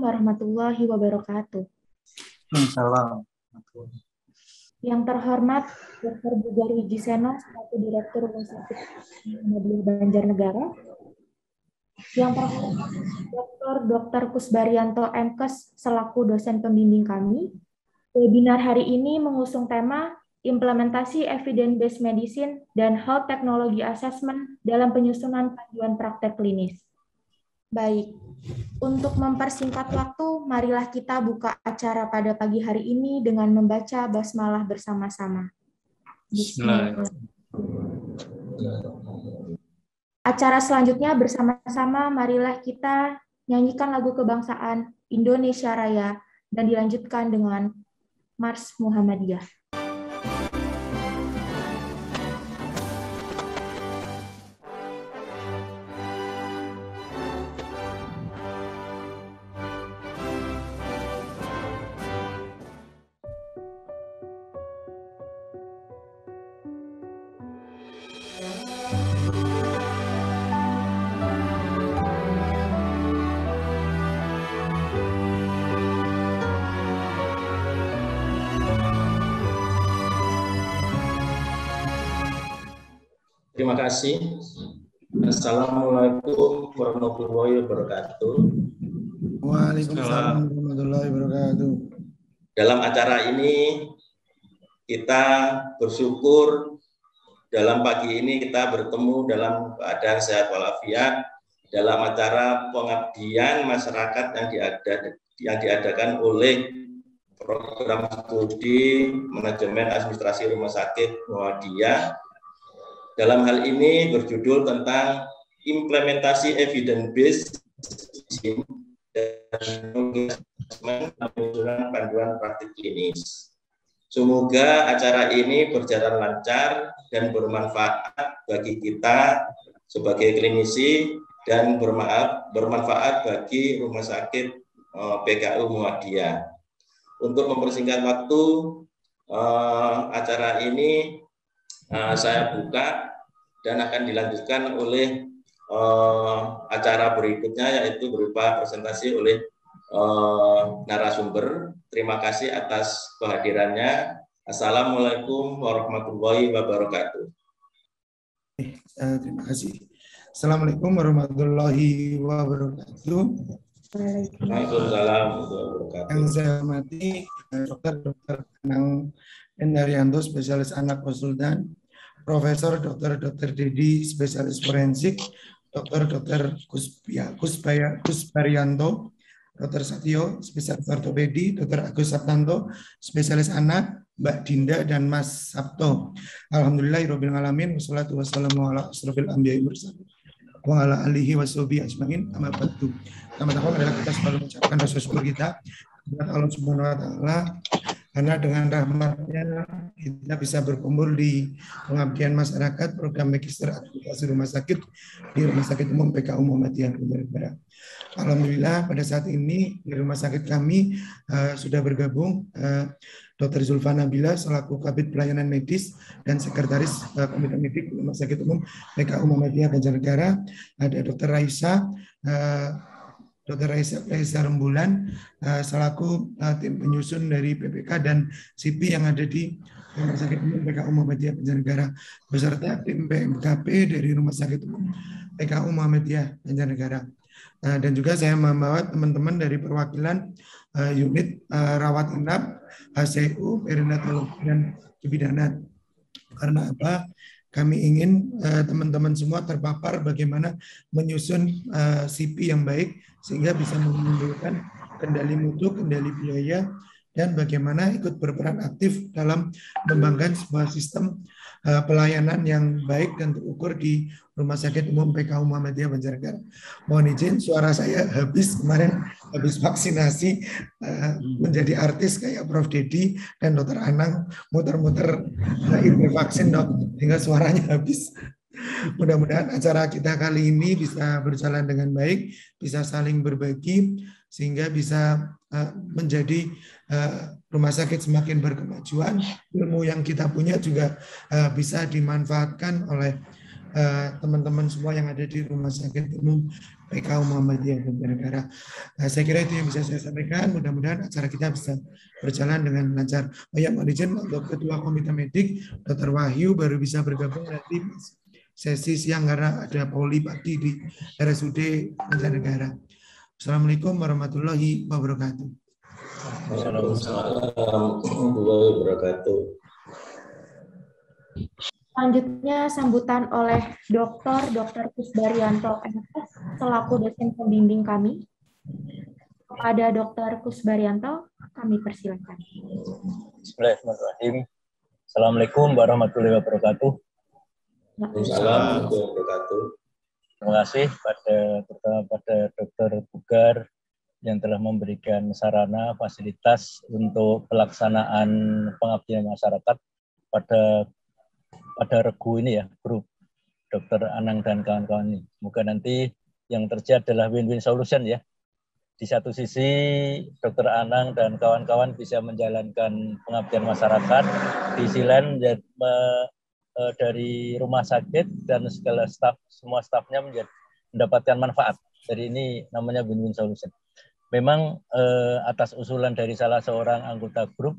warahmatullahi wabarakatuh. Salam. Yang terhormat Dr. Bugar Wijiseno selaku Direktur Rumah Sakit Muhammadiyah Banjarnegara. Yang terhormat Dr. Kusbaryanto MKes selaku dosen pembimbing kami. Webinar hari ini mengusung tema implementasi evidence-based medicine dan health technology assessment dalam penyusunan panduan praktek klinis. Baik, untuk mempersingkat waktu, marilah kita buka acara pada pagi hari ini dengan membaca basmalah bersama-sama. Bismillah. Acara selanjutnya bersama-sama, marilah kita nyanyikan lagu kebangsaan Indonesia Raya dan dilanjutkan dengan Mars Muhammadiyah. Terima kasih. Assalamualaikum warahmatullahi wabarakatuh. Waalaikumsalam warahmatullahi wabarakatuh. Dalam acara ini kita bersyukur dalam pagi ini kita bertemu dalam keadaan sehat walafiat dalam acara pengabdian masyarakat yang diadakan oleh program studi manajemen administrasi rumah sakit Muhammadiyah. Dalam hal ini berjudul tentang implementasi evidence-based dan penyusunan panduan praktik klinis. Semoga acara ini berjalan lancar dan bermanfaat bagi kita sebagai klinisi dan bermanfaat bagi rumah sakit PKU Muhammadiyah. Untuk mempersingkat waktu, acara ini saya buka dan akan dilanjutkan oleh acara berikutnya, yaitu berupa presentasi oleh narasumber. Terima kasih atas kehadirannya. Assalamualaikum warahmatullahi wabarakatuh. Terima kasih. Assalamualaikum warahmatullahi wabarakatuh. Waalaikumsalam warahmatullahi wabarakatuh. Yang saya hormati Dr. Anang Endarianto, spesialis anak konsultan, Profesor Dr. Dedi, spesialis forensik, Dr. Kusbaryanto, Dr. Satyo, spesialis ortopedi, Dr. Agus Sabtanto, spesialis anak, Mbak Dinda, dan Mas Sabto. Alhamdulillahirabbil alamin, wassalatu wassalamu ala asrofil anbiya'i mursalin wa ala alihi washabihi ajmain. Amma ba'du. Pertama-tama adalah kita selalu mengucapkan rasa syukur kita kepada Allah Subhanahu wa taala, karena dengan rahmatnya kita bisa berkumpul di pengabdian masyarakat program Magister Advokasi Rumah Sakit di Rumah Sakit Umum PKU Muhammadiyah Banjarnegara. Alhamdulillah pada saat ini di rumah sakit kami sudah bergabung Dr. Zulfa Nabila selaku Kabid Pelayanan Medis dan Sekretaris Komite Medik Rumah Sakit Umum PKU Muhammadiyah Banjarnegara. Ada Dr. Raisa Rembulan selaku tim penyusun dari PPK dan CP yang ada di Rumah Sakit Umum PKU Muhammadiyah Banjarnegara beserta tim PMKP dari Rumah Sakit Umum PKU Muhammadiyah Banjarnegara. Dan juga saya membawa teman-teman dari perwakilan unit rawat inap, HCU, perinatologi dan kebidanan. Karena apa? Kami ingin teman-teman semua terpapar bagaimana menyusun CP yang baik sehingga bisa menimbulkan kendali mutu, kendali biaya, dan bagaimana ikut berperan aktif dalam mengembangkan sebuah sistem pelayanan yang baik dan terukur di Rumah Sakit Umum PKU Muhammadiyah Banjarnegara. Mohon izin, suara saya kemarin habis vaksinasi menjadi artis kayak Prof. Dedi dan Dr. Anang muter-muter vaksin dok, sehingga suaranya habis. Mudah-mudahan acara kita kali ini bisa berjalan dengan baik, bisa saling berbagi, sehingga bisa menjadi rumah sakit semakin berkemajuan. Ilmu yang kita punya juga bisa dimanfaatkan oleh teman-teman semua yang ada di Rumah Sakit Umum PK Muhammadiyah Banjarnegara. Saya kira itu yang bisa saya sampaikan. Mudah-mudahan acara kita bisa berjalan dengan lancar. Oh ya, mohon izin untuk Ketua Komite Medik, Dr. Wahyu baru bisa bergabung nanti sesi siang karena ada poli pagi di RSUD Banjarnegara. Assalamualaikum warahmatullahi wabarakatuh. Waalaikumsalam warahmatullahi wabarakatuh. Selanjutnya sambutan oleh Dr. Kusbaryanto MS selaku dosen pembimbing kami. Kepada Dr. Kusbaryanto, kami persilakan. Bismillahirrahmanirrahim. Assalamualaikum warahmatullahi wabarakatuh. Waalaikumsalam warahmatullahi wabarakatuh. Terima kasih terutama pada Dr. Bugar yang telah memberikan sarana fasilitas untuk pelaksanaan pengabdian masyarakat pada regu ini ya, grup Dr. Anang dan kawan-kawan ini. Semoga nanti yang terjadi adalah win-win solution ya. Di satu sisi Dr. Anang dan kawan-kawan bisa menjalankan pengabdian masyarakat, di sisi lain dari rumah sakit dan segala semua stafnya mendapatkan manfaat. Jadi ini namanya win-win solution. Memang atas usulan dari salah seorang anggota grup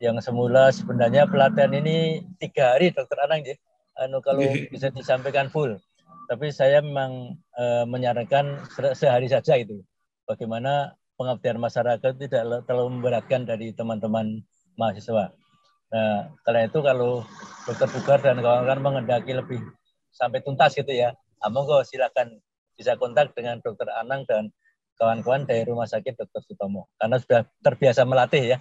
yang semula sebenarnya pelatihan ini 3 hari Dr. Anang ya. Kalau bisa disampaikan full. Tapi saya memang menyarankan sehari saja itu. Bagaimana pengabdian masyarakat tidak terlalu memberatkan dari teman-teman mahasiswa. Nah, karena itu kalau Dr. Bugar dan kawan-kawan mengendaki lebih sampai tuntas gitu ya, monggo silakan bisa kontak dengan Dr. Anang dan kawan-kawan dari Rumah Sakit Dr. Sutomo. Karena sudah terbiasa melatih ya.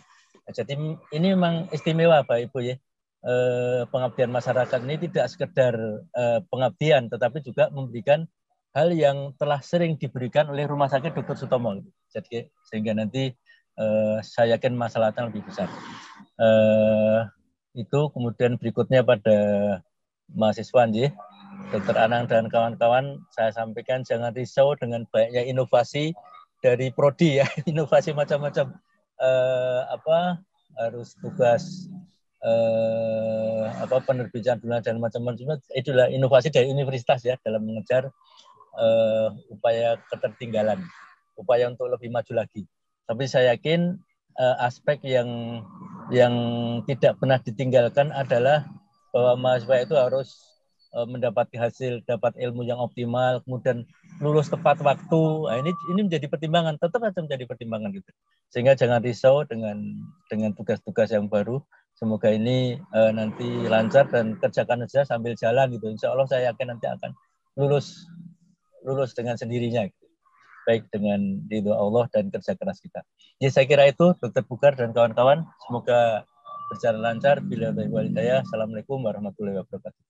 Jadi ini memang istimewa Bapak Ibu ya. Pengabdian masyarakat ini tidak sekedar pengabdian, tetapi juga memberikan hal yang telah sering diberikan oleh Rumah Sakit Dr. Sutomo. Jadi sehingga nanti saya yakin masalahnya lebih besar. Itu kemudian berikutnya pada mahasiswa ya, Dr. Anang dan kawan-kawan, saya sampaikan jangan risau dengan banyaknya inovasi dari prodi ya, inovasi macam-macam. Harus tugas penerbitan dan macam-macam, itulah inovasi dari universitas ya dalam mengejar upaya ketertinggalan, upaya untuk lebih maju lagi. Tapi saya yakin aspek yang tidak pernah ditinggalkan adalah bahwa mahasiswa itu harus mendapat hasil, dapat ilmu yang optimal, kemudian lulus tepat waktu. Nah, ini menjadi pertimbangan, tetap akan menjadi pertimbangan gitu. Sehingga jangan risau dengan tugas-tugas yang baru. Semoga ini nanti lancar dan kerjakan saja sambil jalan gitu. Insya Allah saya yakin nanti akan lulus dengan sendirinya. Gitu. Baik dengan ridho Allah dan kerja keras kita. Ya saya kira itu Dr. Bugar dan kawan-kawan. Semoga berjalan lancar. Bila walidayah. Assalamualaikum warahmatullahi wabarakatuh.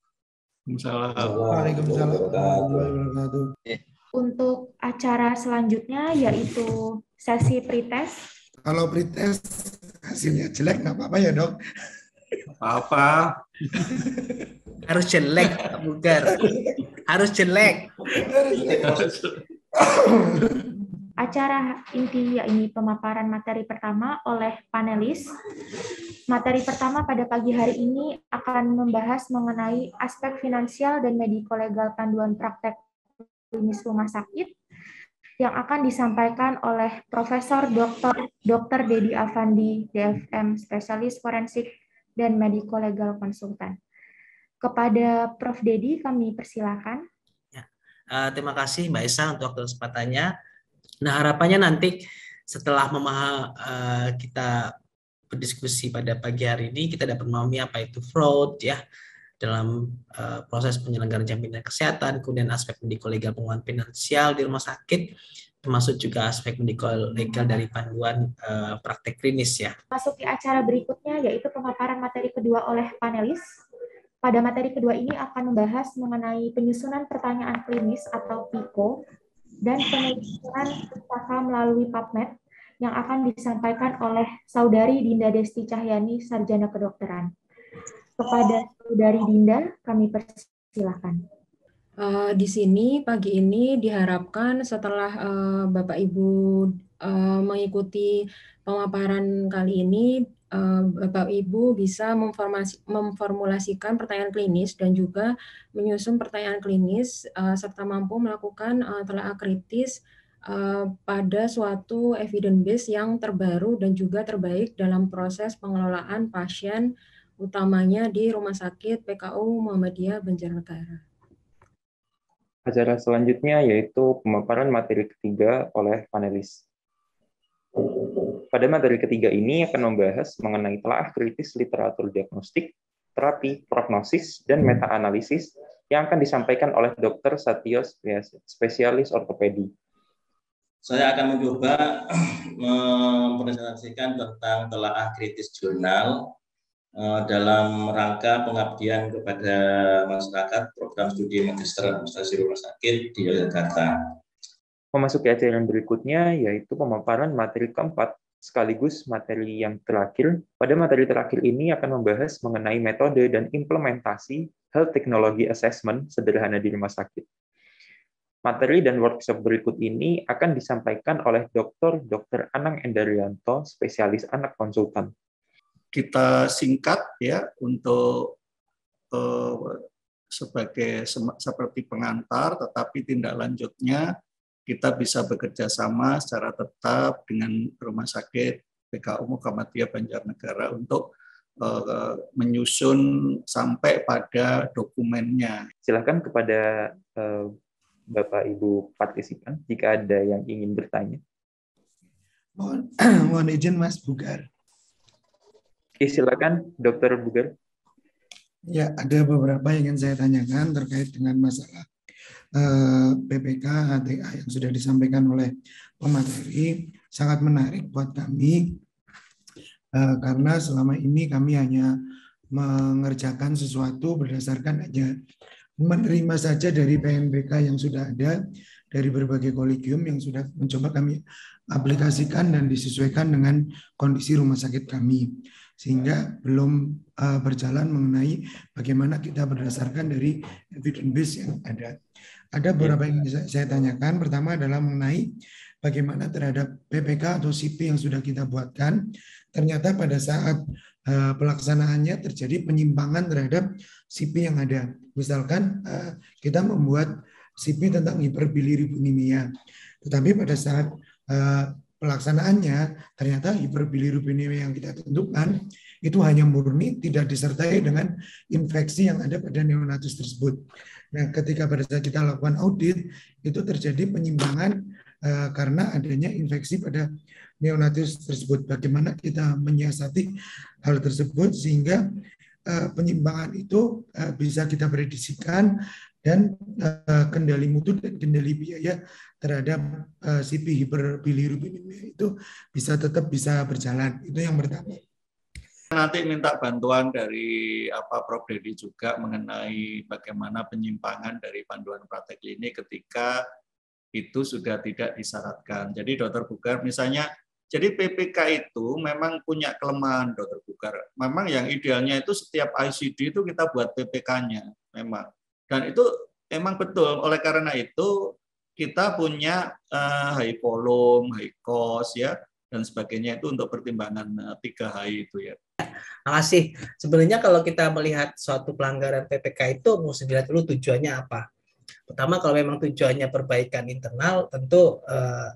Waalaikumsalam warahmatullahi wabarakatuh. Untuk acara selanjutnya yaitu sesi pretest. Kalau pretest hasilnya jelek nggak apa-apa ya dok? Apa? Harus jelek, Bugar. Harus jelek. Acara inti yakni pemaparan materi pertama oleh panelis. Materi pertama pada pagi hari ini akan membahas mengenai aspek finansial dan mediko-legal panduan praktek klinis rumah sakit yang akan disampaikan oleh Profesor Dr. Dedi Afandi, DFM, Spesialis Forensik dan Mediko-Legal Konsultan. Kepada Prof. Dedi kami persilakan. Terima kasih Mbak Esa untuk kesempatannya. Nah, harapannya nanti setelah kita berdiskusi pada pagi hari ini, kita dapat memahami apa itu fraud ya dalam proses penyelenggaraan jaminan kesehatan, kemudian aspek mediko-legal penguatan finansial di rumah sakit, termasuk juga aspek mediko-legal dari panduan praktek klinis ya. Masuki acara berikutnya yaitu pemaparan materi kedua oleh panelis. Pada materi kedua ini akan membahas mengenai penyusunan pertanyaan klinis atau PICO dan penyusunan pustaka melalui PubMed yang akan disampaikan oleh Saudari Dinda Desti Cahyani, Sarjana Kedokteran. Kepada Saudari Dinda, kami persilakan. Di sini pagi ini diharapkan setelah Bapak Ibu mengikuti pemaparan kali ini, Bapak Ibu bisa memformulasikan pertanyaan klinis dan juga menyusun pertanyaan klinis serta mampu melakukan telaah kritis pada suatu evidence base yang terbaru dan juga terbaik dalam proses pengelolaan pasien, utamanya di Rumah Sakit PKU Muhammadiyah Banjarnegara. Acara selanjutnya yaitu pemaparan materi ketiga oleh panelis. Pada materi ketiga ini akan membahas mengenai telaah kritis literatur diagnostik, terapi, prognosis, dan meta-analisis yang akan disampaikan oleh Dr. Satyo, spesialis ortopedi. Saya akan mencoba mempresentasikan tentang telaah kritis jurnal dalam rangka pengabdian kepada masyarakat program studi Magister Administrasi Rumah Sakit di Yogyakarta. Memasuki acara yang berikutnya yaitu pemaparan materi keempat sekaligus materi yang terakhir. Pada materi terakhir ini akan membahas mengenai metode dan implementasi health technology assessment sederhana di rumah sakit. Materi dan workshop berikut ini akan disampaikan oleh Dr. Anang Endarianto, spesialis anak konsultan. Kita singkat ya untuk seperti pengantar, tetapi tindak lanjutnya kita bisa bekerja sama secara tetap dengan Rumah Sakit PKU Muhammadiyah Banjarnegara untuk menyusun sampai pada dokumennya. Silakan kepada Bapak Ibu partisipan jika ada yang ingin bertanya. Mohon izin Mas Bugar. Oke, silakan Dr. Bugar. Ya, ada beberapa yang ingin saya tanyakan terkait dengan masalah PPK HTA yang sudah disampaikan oleh pemateri. Sangat menarik buat kami karena selama ini kami hanya mengerjakan sesuatu berdasarkan hanya menerima saja dari PNPK yang sudah ada, dari berbagai kolegium yang sudah mencoba kami aplikasikan dan disesuaikan dengan kondisi rumah sakit kami, sehingga belum berjalan mengenai bagaimana kita berdasarkan dari evidence base yang ada. Ada beberapa yang saya tanyakan. Pertama adalah mengenai bagaimana terhadap PPK atau CP yang sudah kita buatkan. Ternyata pada saat pelaksanaannya terjadi penyimpangan terhadap CP yang ada. Misalkan kita membuat CP tentang hiperbilirubinemia, tetapi pada saat pelaksanaannya ternyata hiperbilirubinemia yang kita tentukan itu hanya murni tidak disertai dengan infeksi yang ada pada neonatus tersebut. Nah, ketika pada saat kita lakukan audit itu terjadi penyimpangan karena adanya infeksi pada neonatus tersebut. Bagaimana kita menyiasati hal tersebut sehingga penyimpangan itu bisa kita prediksikan dan kendali mutu dan kendali biaya terhadap CP hiperbilirubinemia itu tetap bisa berjalan. Itu yang pertama. Nanti minta bantuan dari Prof. Dedi juga mengenai bagaimana penyimpangan dari panduan praktek klinik ketika itu sudah tidak disyaratkan. Jadi Dr. Bugar misalnya, jadi PPK itu memang punya kelemahan Dr. Bugar. Memang yang idealnya itu setiap ICD itu kita buat PPK-nya memang. Dan itu memang betul. Oleh karena itu kita punya high volume, high cost ya dan sebagainya itu untuk pertimbangan 3H itu ya. Makasih. Sebenarnya kalau kita melihat suatu pelanggaran PPK itu mesti dilihat dulu tujuannya apa. Pertama, kalau memang tujuannya perbaikan internal, tentu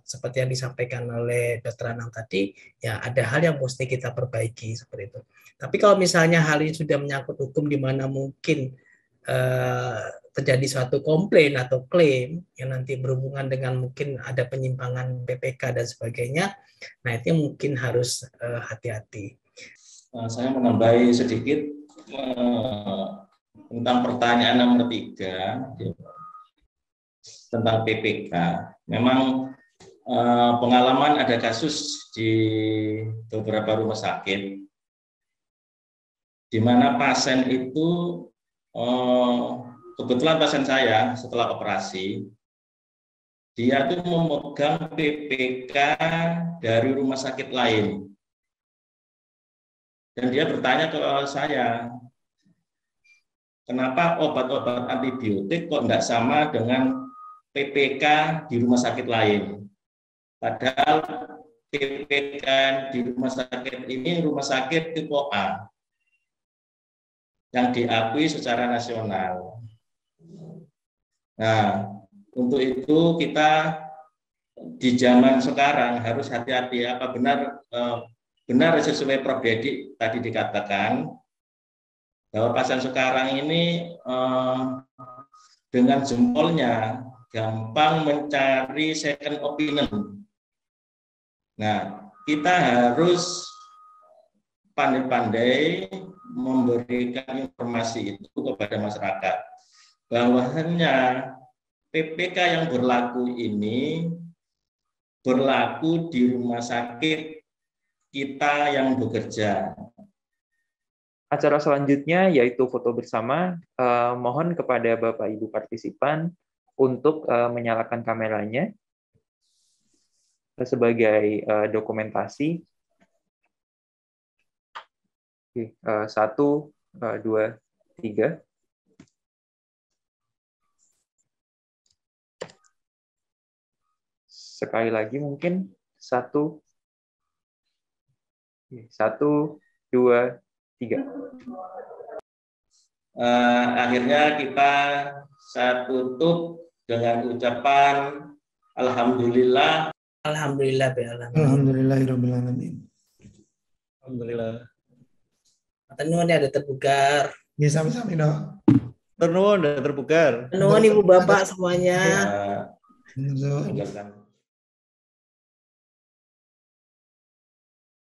seperti yang disampaikan oleh Dr. Anang tadi, ya ada hal yang mesti kita perbaiki seperti itu. Tapi kalau misalnya hal ini sudah menyangkut hukum di mana mungkin terjadi suatu komplain atau klaim yang nanti berhubungan dengan mungkin ada penyimpangan PPK dan sebagainya, nah itu mungkin harus hati-hati. Saya menambahi sedikit tentang pertanyaan nomor 3 tentang PPK. Memang pengalaman ada kasus di beberapa rumah sakit di mana pasien itu kebetulan pasien saya setelah operasi dia itu memegang PPK dari rumah sakit lain. Dan dia bertanya ke saya, kenapa obat-obat antibiotik kok tidak sama dengan PPK di rumah sakit lain? Padahal PPK di rumah sakit ini rumah sakit tipe A yang diakui secara nasional. Nah, untuk itu kita di zaman sekarang harus hati-hati. Apa benar sesuai Prof. Dedi tadi dikatakan bahwa pasien sekarang ini dengan jempolnya gampang mencari second opinion. Nah, kita harus pandai-pandai memberikan informasi itu kepada masyarakat bahwasanya PPK yang berlaku ini berlaku di rumah sakit kita yang bekerja. Acara selanjutnya yaitu foto bersama. Mohon kepada Bapak Ibu partisipan untuk menyalakan kameranya sebagai dokumentasi. Oke, 1, 2, 3. Sekali lagi mungkin 1, 2, 3. Akhirnya saya tutup dengan ucapan Alhamdulillah. Alhamdulillah. Alhamdulillahirrahmanirrahim. Alhamdulillah. Nuwun ada terbugar. Ya, sami-sami dok. Nuwun ada terbugar. Nuwun Ibu Bapak semuanya. Alhamdulillah.